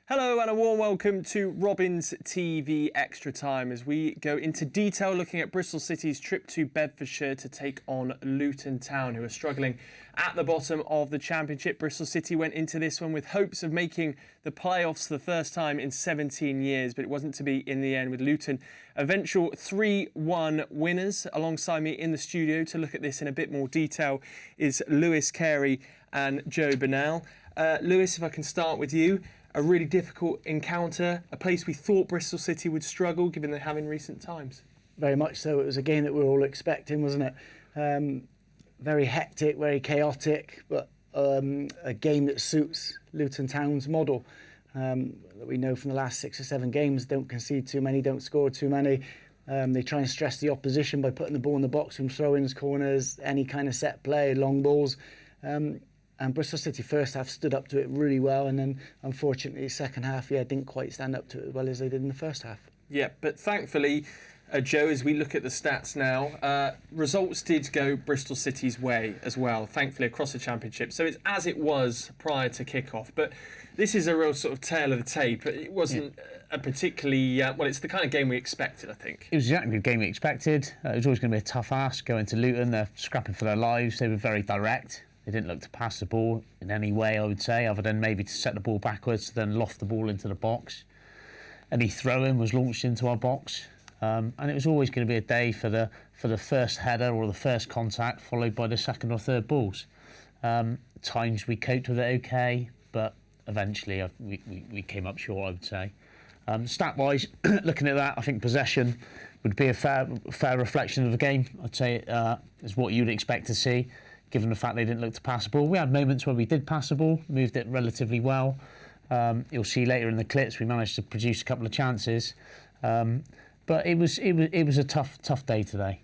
Hello and a warm welcome to Robin's TV Extra Time as we go into detail looking at Bristol City's trip to Bedfordshire to take on Luton Town, who are struggling at the bottom of the Championship. Bristol City went into this one with hopes of making the playoffs for the first time in 17 years, but it wasn't to be in the end, with Luton eventual 3-1 winners. Alongside me in the studio to look at this in a bit more detail is Lewis, Carey and Joe Burnell. Lewis, if I can start with you. A really difficult encounter, a place we thought Bristol City would struggle given they have in recent times. Very much so. It was a game that we were all expecting, wasn't it? Very hectic, very chaotic, but a game that suits Luton Town's model. That we know from the last 6 or 7 games, don't concede too many, don't score too many. They try and stress the opposition by putting the ball in the box from throw-ins, corners, any kind of set play, long balls. And Bristol City first half stood up to it really well, and then unfortunately second half, didn't quite stand up to it as well as they did in the first half. Yeah, but thankfully, Joe, as we look at the stats now, results did go Bristol City's way as well, thankfully across the Championship. So it's as it was prior to kick-off, but this is a real sort of tale of the tape. It wasn't a particularly, it's the kind of game we expected, I think. It was exactly the game we expected. It was always going to be a tough ask going to Luton. They're scrapping for their lives. They were very direct. They didn't look to pass the ball in any way, I would say, other than maybe to set the ball backwards, then loft the ball into the box. Any throw-in was launched into our box. And it was always going to be a day for the first header or the first contact, followed by the second or third balls. Times we coped with it okay, but eventually we came up short, I would say. Stat-wise, looking at that, I think possession would be a fair reflection of the game. I'd say is what you'd expect to see, given the fact they didn't look to pass the ball. We had moments where we did pass the ball, moved it relatively well. You'll see later in the clips we managed to produce a couple of chances. But it was a tough day today.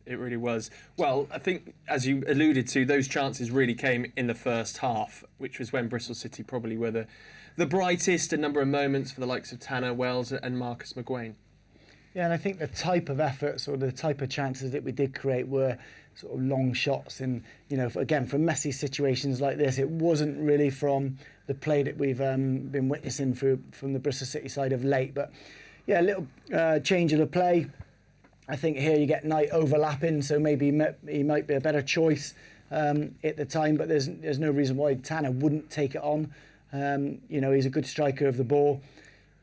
It really was. Well, I think, as you alluded to, those chances really came in the first half, which was when Bristol City probably were the brightest. A number of moments for the likes of Tanner Wells and Marcus McGuane. Yeah, and I think the type of efforts or the type of chances that we did create were sort of long shots. And, again, from messy situations like this, it wasn't really from the play that we've been witnessing from the Bristol City side of late. But, a little change of the play. I think here you get Knight overlapping, so maybe he might be a better choice at the time. But there's no reason why Tanner wouldn't take it on. He's a good striker of the ball.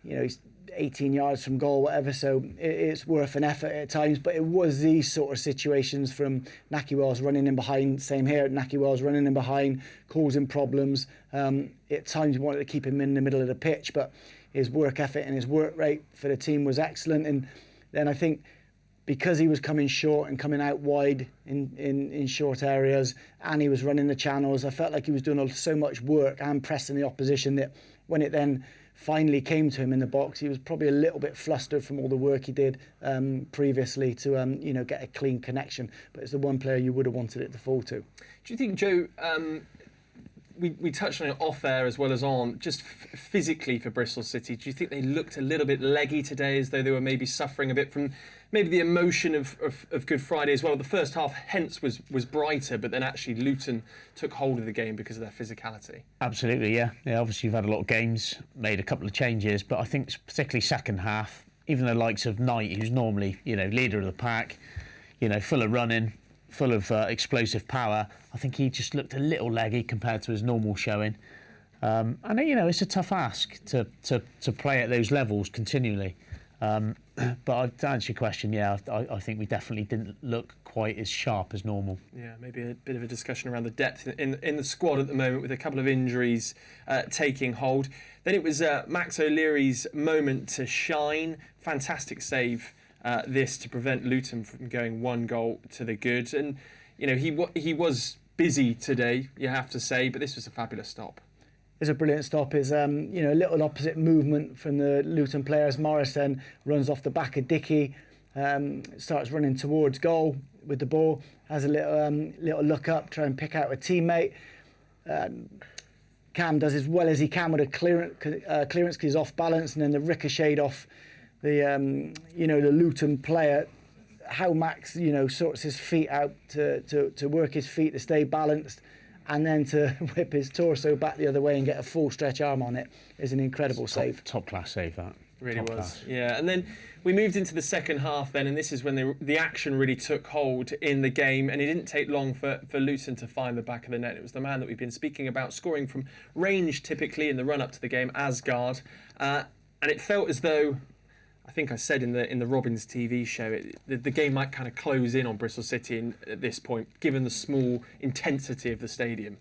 He's 18 yards from goal, whatever, so it's worth an effort at times. But it was these sort of situations from Nahki Wells running in behind, same here, Nahki Wells running in behind, causing problems. At times we wanted to keep him in the middle of the pitch, but his work ethic and his work rate for the team was excellent. And then I think because he was coming short and coming out wide in short areas, and he was running the channels, I felt like he was doing so much work and pressing the opposition that when it then finally came to him in the box, he was probably a little bit flustered from all the work he did previously to get a clean connection. But it's the one player you would have wanted it to fall to. Do you think, Joe, we touched on it off air as well as on, just physically for Bristol City, do you think they looked a little bit leggy today, as though they were maybe suffering a bit from maybe the emotion of Good Friday as well? The first half hence was brighter, but then actually Luton took hold of the game because of their physicality. Absolutely, yeah. Obviously you've had a lot of games, made a couple of changes, but I think particularly second half, even the likes of Knight, who's normally leader of the pack, full of running, full of explosive power, I think he just looked a little leggy compared to his normal showing. And it's a tough ask to play at those levels continually. But to answer your question, I think we definitely didn't look quite as sharp as normal. Yeah, maybe a bit of a discussion around the depth in the squad at the moment, with a couple of injuries taking hold. Then it was Max O'Leary's moment to shine. Fantastic save this to prevent Luton from going 1 goal to the good. And he was busy today, you have to say, but this was a fabulous stop. It's a brilliant stop. It's a little opposite movement from the Luton players. Morris then runs off the back of Dickey, starts running towards goal with the ball, has a little look up, try and pick out a teammate. Cam does as well as he can with a clearance because he's off balance, and then the ricochet off the Luton player. How Max sorts his feet out to work his feet to stay balanced, and then to whip his torso back the other way and get a full stretch arm on it is an incredible save. Top class save, that. Really Top was, class. yeah. And then we moved into the second half then, and this is when the action really took hold in the game, and it didn't take long for Luton to find the back of the net. It was the man that we've been speaking about, scoring from range typically in the run-up to the game, Asgard. And it felt as though, I think I said in the Robins TV show, the game might kind of close in on Bristol City at this point, given the small intensity of the stadium.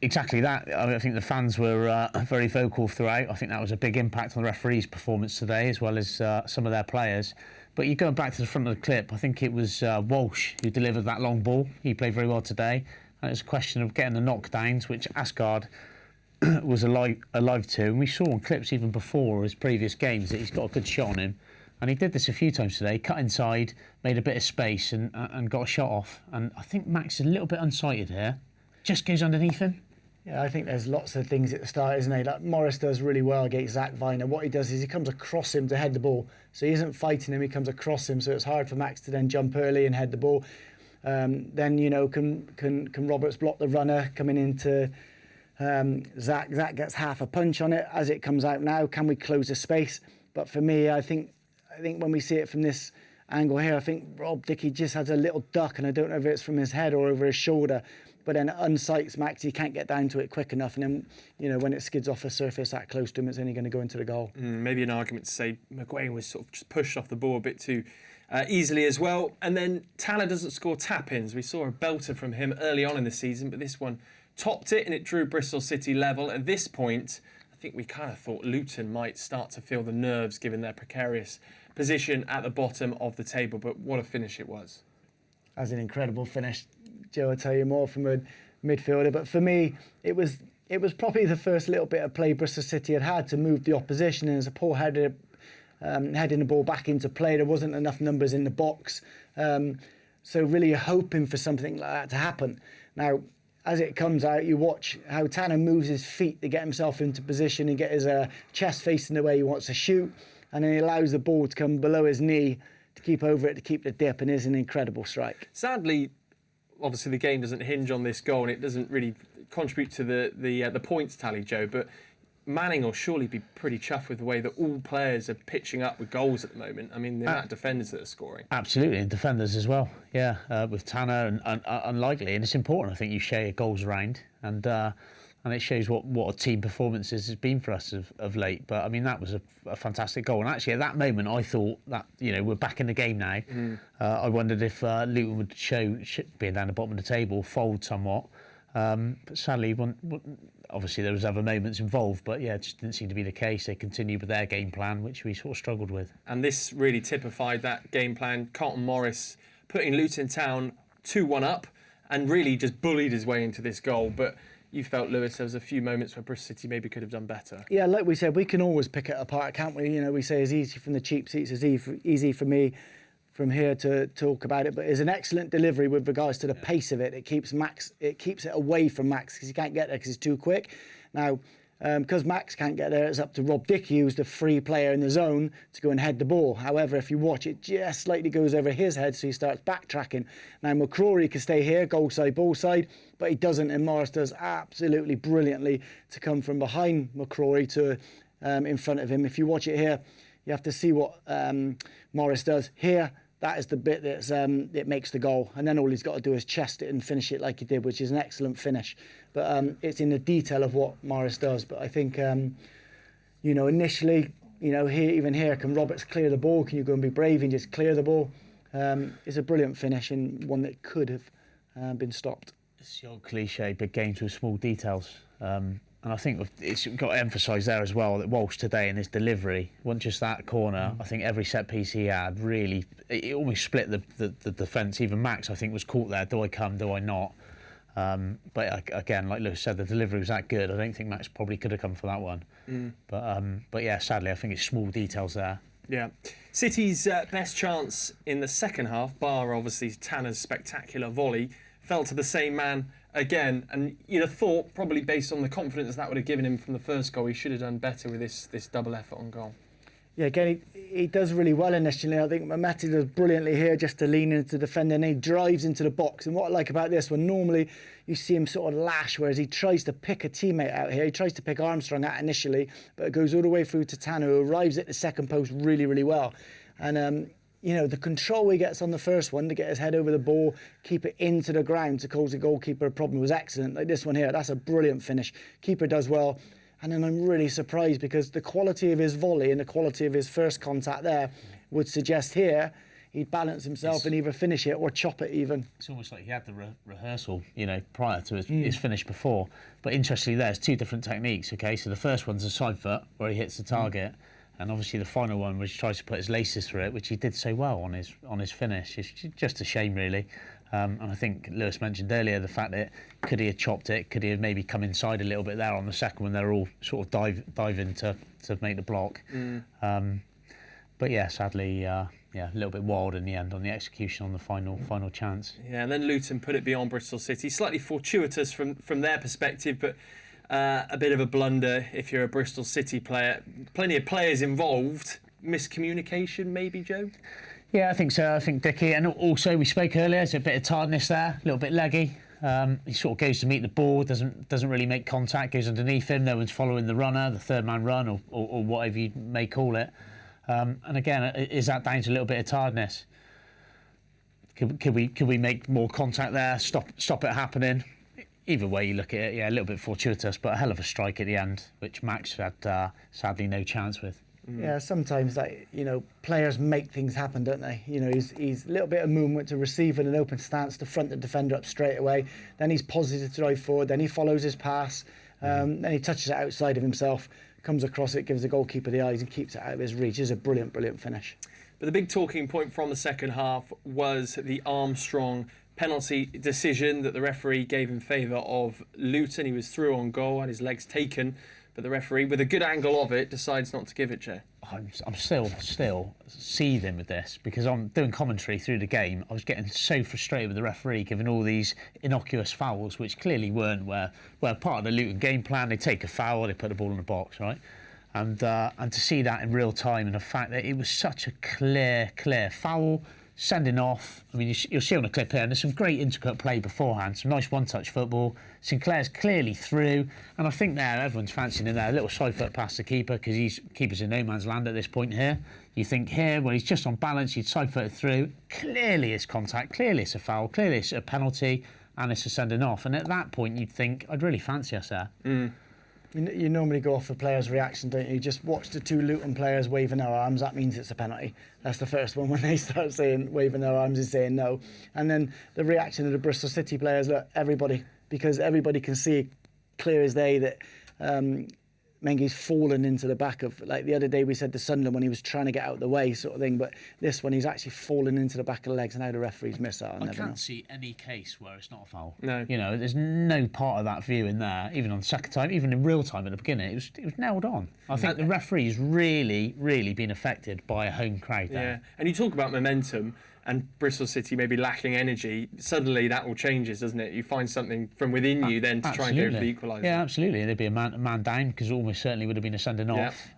Exactly that. I think the fans were very vocal throughout. I think that was a big impact on the referee's performance today, as well as some of their players. But you're going back to the front of the clip, I think it was Walsh who delivered that long ball. He played very well today. And it was a question of getting the knockdowns, which Asgard was alive to. And we saw on clips even before his previous games that he's got a good shot on him. And he did this a few times today, cut inside, made a bit of space and got a shot off. And I think Max is a little bit unsighted here. Just goes underneath him. Yeah, I think there's lots of things at the start, isn't he? Like Morris does really well against Zach Viner. What he does is he comes across him to head the ball. So he isn't fighting him, he comes across him. So it's hard for Max to then jump early and head the ball. Then, you know, can Roberts block the runner coming into Zach? Zach gets half a punch on it as it comes out now. Can we close the space? But for me, I think when we see it from this angle here, I think Rob Dickie just has a little duck, and I don't know if it's from his head or over his shoulder. But then it unsights Max, he can't get down to it quick enough, and then, you know, when it skids off the surface that close to him, it's only going to go into the goal. Maybe an argument to say McGuane was sort of just pushed off the ball a bit too easily as well. And then Tanner doesn't score tap-ins. We saw a belter from him early on in the season, but this one topped it and it drew Bristol City level. At this point, I think we kind of thought Luton might start to feel the nerves given their precarious position at the bottom of the table, but what a finish it was. That was an incredible finish. Joe will tell you more from a midfielder, but for me, it was probably the first little bit of play Bristol City had to move the opposition, and as a poor heading the ball back into play, there wasn't enough numbers in the box. So really you're hoping for something like that to happen. Now, as it comes out, you watch how Tanner moves his feet to get himself into position and get his chest facing the way he wants to shoot, and then he allows the ball to come below his knee to keep over it, to keep the dip, and is an incredible strike. Sadly, obviously the game doesn't hinge on this goal and it doesn't really contribute to the points tally, Joe, but Manning will surely be pretty chuffed with the way that all players are pitching up with goals at the moment. I mean, the amount of defenders that are scoring. Absolutely, and defenders as well. Yeah, with Tanner and unlikely, and it's important. I think you share your goals around, and it shows what a team performance has been for us of late. But I mean, that was a fantastic goal, and actually at that moment I thought that, you know, we're back in the game now. I wondered if Luton would being down the bottom of the table, fold somewhat. But sadly, obviously there was other moments involved, but yeah, it just didn't seem to be the case. They continued with their game plan, which we sort of struggled with. And this really typified that game plan. Carlton Morris putting Luton Town 2-1 up and really just bullied his way into this goal. But you felt, Lewis, there was a few moments where Bristol City maybe could have done better. Yeah, like we said, we can always pick it apart, can't we? You know, we say it's easy from the cheap seats, it's easy for me from here to talk about it, but it's an excellent delivery with regards to the pace of it. It keeps it away from Max because he can't get there because he's too quick. Now, because Max can't get there, it's up to Rob Dickie, who's the free player in the zone, to go and head the ball. However, if you watch, it just slightly goes over his head, so he starts backtracking. Now, McCrory can stay here, goal side, ball side, but he doesn't, and Morris does absolutely brilliantly to come from behind McCrory to in front of him. If you watch it here, you have to see what Morris does here. That is the bit that's it makes the goal, and then all he's got to do is chest it and finish it like he did, which is an excellent finish. But it's in the detail of what Morris does. But I think, you know, initially, you know, here, can Roberts clear the ball? Can you go and be brave and just clear the ball? It's a brilliant finish and one that could have been stopped. It's the old cliche, big games with small details. And I think it's got to emphasise there as well that Walsh today in his delivery wasn't just that corner. I think every set piece he had really, it almost split the defence. Even Max, I think, was caught there. Do I come? Do I not? But again, like Lewis said, the delivery was that good. I don't think Max probably could have come for that one. But yeah, sadly, I think it's small details there. Yeah. City's best chance in the second half, bar obviously Tanner's spectacular volley, fell to the same man again, and you'd have thought, probably based on the confidence that would have given him from the first goal, he should have done better with this double effort on goal. Yeah, again, he does really well initially. I think Mehmeti does brilliantly here just to lean into the defender, and then he drives into the box. And what I like about this, when normally you see him sort of lash, whereas he tries to pick a teammate out here. He tries to pick Armstrong out initially, but it goes all the way through to Tanner, who arrives at the second post really, really well. And, you know, the control he gets on the first one to get his head over the ball, keep it into the ground to cause the goalkeeper a problem was excellent. Like this one here, that's a brilliant finish. Keeper does well. And then I'm really surprised because the quality of his volley and the quality of his first contact there would suggest here he'd balance himself and either finish it or chop it even. It's almost like he had the rehearsal, you know, prior to his finish before. But interestingly, there's two different techniques, okay? So the first one's a side foot where he hits the target. And obviously the final one, which he tries to put his laces through it, which he did so well on his finish. It's just a shame, really. And I think Lewis mentioned earlier the fact that could he have chopped it, could he have maybe come inside a little bit there on the second one, they're all sort of diving to make the block. But yeah, sadly, a little bit wild in the end on the execution on the final chance. Yeah, and then Luton put it beyond Bristol City. Slightly fortuitous from their perspective, but a bit of a blunder if you're a Bristol City player. Plenty of players involved. Miscommunication maybe, Joe? Yeah, I think so. I think Dickie, and also we spoke earlier, there's a bit of tiredness there, a little bit leggy. He sort of goes to meet the ball, doesn't really make contact, goes underneath him, no one's following the runner, the third man run or whatever you may call it. And again, is that down to a little bit of tiredness? Could we make more contact there, stop it happening? Either way you look at it, yeah, a little bit fortuitous, but a hell of a strike at the end, which Max had sadly no chance with. Yeah, sometimes players make things happen, don't they? You know, he's a little bit of movement to receive in an open stance to front the defender up straight away. Then he's positive to drive forward. Then he follows his pass. Then he touches it outside of himself, comes across it, gives the goalkeeper the eyes, and keeps it out of his reach. It's a brilliant, brilliant finish. But the big talking point from the second half was the Armstrong penalty decision that the referee gave in favour of Luton. He was through on goal, had his legs taken. But the referee, with a good angle of it, decides not to give it, Joe. I'm still seething with this because I'm doing commentary through the game. I was getting so frustrated with the referee giving all these innocuous fouls, which clearly weren't where part of the Luton game plan. They take a foul, they put the ball in the box, right? And to see that in real time and the fact that it was such a clear foul, sending off. I mean, you'll see on the clip here, and there's some great intricate play beforehand, some nice one-touch football. Sinclair's clearly through, and I think there everyone's fancying in there a little side foot past the keeper because keeper's in no man's land at this point here. You think here, when he's just on balance, he'd side foot it through. Clearly it's contact, clearly it's a foul, clearly it's a penalty, and it's a sending off. And at that point, you'd think, I'd really fancy us there. You normally go off the player's reaction, don't you? You just watch the two Luton players waving their arms. That means it's a penalty. That's the first one. When they start waving their arms is saying no. And then the reaction of the Bristol City players, look, everybody, because everybody can see clear as day that Mengi's fallen into the back of, like the other day we said to Sunderland when he was trying to get out of the way sort of thing, but this one he's actually fallen into the back of the legs, and how the referees miss that, I never can't know. see any case where it's not a foul. No. You know, there's no part of that view in there, even on the second time, even in real time at the beginning, it was nailed on. I think the referee's really been affected by a home crowd there. Yeah, and you talk about momentum and Bristol City maybe lacking energy, suddenly that all changes, doesn't it? You find something from within you then to try and go for the equaliser. Yeah, absolutely. There'd be a man down because almost certainly would have been a sending off.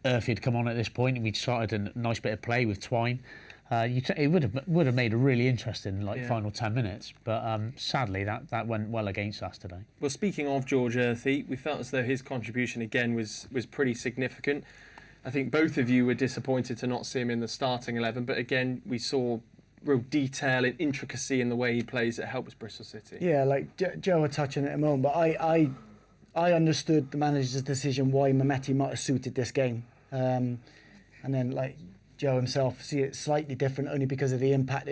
Earthy had come on at this point and we'd started a nice bit of play with Twine. It would have made a really interesting final 10 minutes, but sadly that went well against us today. Well, speaking of George Earthy, we felt as though his contribution again was pretty significant. I think both of you were disappointed to not see him in the starting 11, but again, we saw real detail and intricacy in the way he plays that helps Bristol City. Yeah, like Joe was touching at a moment, but I understood the manager's decision why Mehmeti might have suited this game. And then, like Joe himself, see it slightly different only because of the impact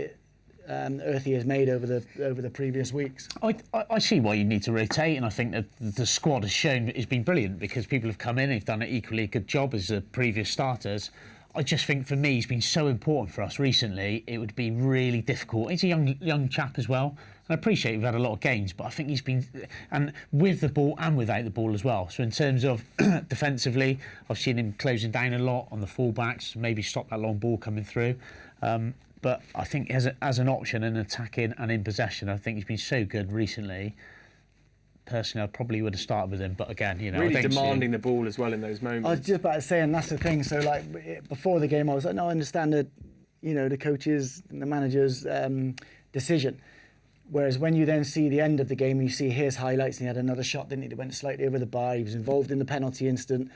Earthy has made over the previous weeks. I see why you need to rotate, and I think that the squad has shown it's been brilliant because people have come in, they've done an equally good job as the previous starters. I just think for me, he's been so important for us recently. It would be really difficult. He's a young chap as well. And I appreciate we've had a lot of games, but I think he's been, and with the ball and without the ball as well. So in terms of defensively, I've seen him closing down a lot on the fullbacks, maybe stop that long ball coming through. But I think as an option in attacking and in possession, I think he's been so good recently. personally, I probably would have started with him. But again, you know, Really eventually- demanding the ball as well in those moments. I was just about to say, and that's the thing. So like before the game, I was like, no, I understand the, you know, the coaches and the manager's decision. Whereas when you then see the end of the game, you see his highlights, and he had another shot, didn't he? That went slightly over the bar. He was involved in the penalty incident.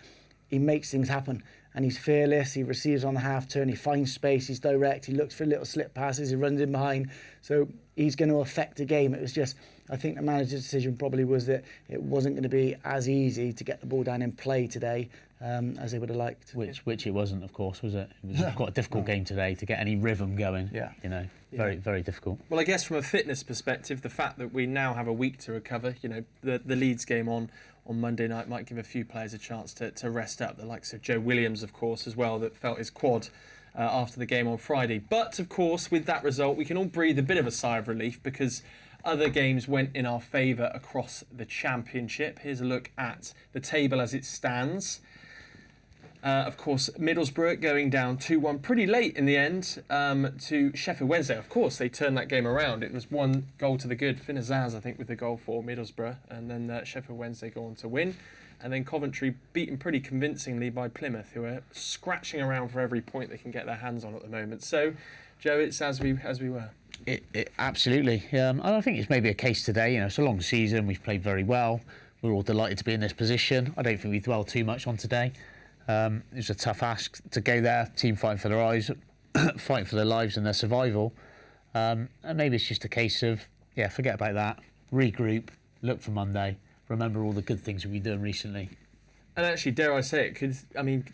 He makes things happen, and he's fearless. He receives on the half turn. He finds space. He's direct. He looks for little slip passes. He runs in behind. So he's going to affect the game. It was just, I think the manager's decision probably was that it wasn't going to be as easy to get the ball down in play today as they would have liked. Which it wasn't, of course, was it? It was quite a difficult game today to get any rhythm going. Yeah. You know, very difficult. Well, I guess from a fitness perspective, the fact that we now have a week to recover, you know, the Leeds game on Monday night might give a few players a chance to rest up. The likes of Joe Williams, of course, as well, that felt his quad after the game on Friday. But, of course, with that result, we can all breathe a bit of a sigh of relief because other games went in our favour across the Championship. Here's a look at the table as it stands. Of course, Middlesbrough going down 2-1 pretty late in the end to Sheffield Wednesday. Of course, they turned that game around. It was 1 goal to the good. Finn Azaz, I think, with the goal for Middlesbrough. And then Sheffield Wednesday go on to win. And then Coventry beaten pretty convincingly by Plymouth, who are scratching around for every point they can get their hands on at the moment. So, Joe, it's as we were. Absolutely. I think it's maybe a case today. You know, it's a long season. We've played very well. We're all delighted to be in this position. I don't think we dwell too much on today. It was a tough ask to go there, team fighting for their eyes, fighting for their lives and their survival. And maybe it's just a case of, forget about that, regroup, look for Monday, remember all the good things we've been doing recently. And actually, dare I say it, because, I mean,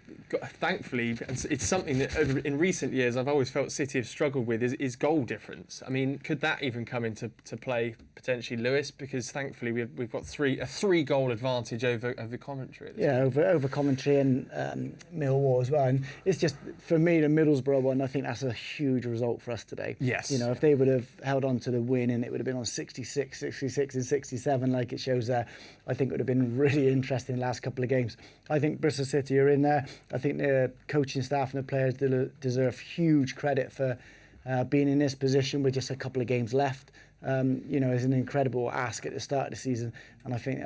thankfully, it's something that in recent years I've always felt City have struggled with is goal difference. I mean, could that even come into play, potentially, Lewis? Because thankfully we've got a 3-goal advantage over Coventry. Over Coventry and Millwall as well. And it's just, for me, the Middlesbrough one, I think that's a huge result for us today. Yes. You know, if they would have held on to the win and it would have been on 66 and 67 like it shows there, I think it would have been really interesting the last couple of games. I think Bristol City are in there. I think the coaching staff and the players deserve huge credit for being in this position with just a couple of games left. You know, it's an incredible ask at the start of the season, and I think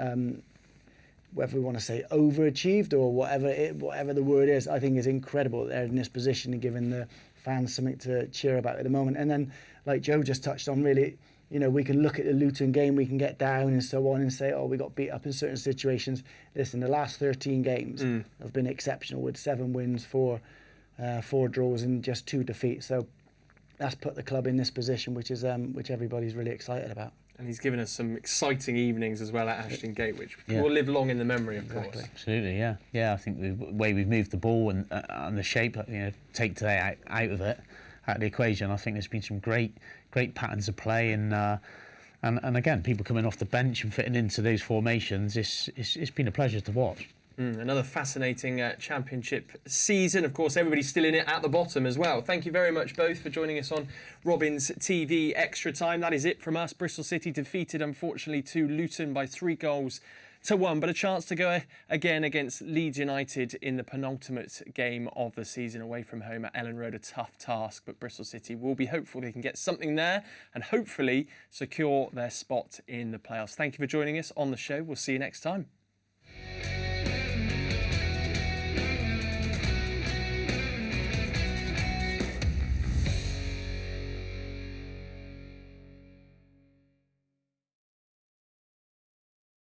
whether we want to say overachieved or whatever the word is, I think is incredible that they're in this position and giving the fans something to cheer about at the moment. And then, like Joe just touched on, really, you know, we can look at the Luton game, we can get down and so on and say, oh, we got beat up in certain situations. Listen, the last 13 games have been exceptional with 7 wins, 4 draws and just 2 defeats. So that's put the club in this position, which everybody's really excited about. And he's given us some exciting evenings as well at Ashton Gate, which will live long in the memory, of course. Absolutely, yeah. I think the way we've moved the ball and the shape, you know, take today out of it, out of the equation. I think there's been some great patterns of play and again, people coming off the bench and fitting into those formations. It's been a pleasure to watch. Another fascinating Championship season. Of course, everybody's still in it at the bottom as well. Thank you very much both for joining us on Robin's TV Extra Time. That is it from us. Bristol City defeated, unfortunately, to Luton by 3-1, but a chance to go again against Leeds United in the penultimate game of the season away from home at Ellen Road. A tough task, but Bristol City will be hopeful they can get something there and hopefully secure their spot in the playoffs. Thank you for joining us on the show. We'll see you next time.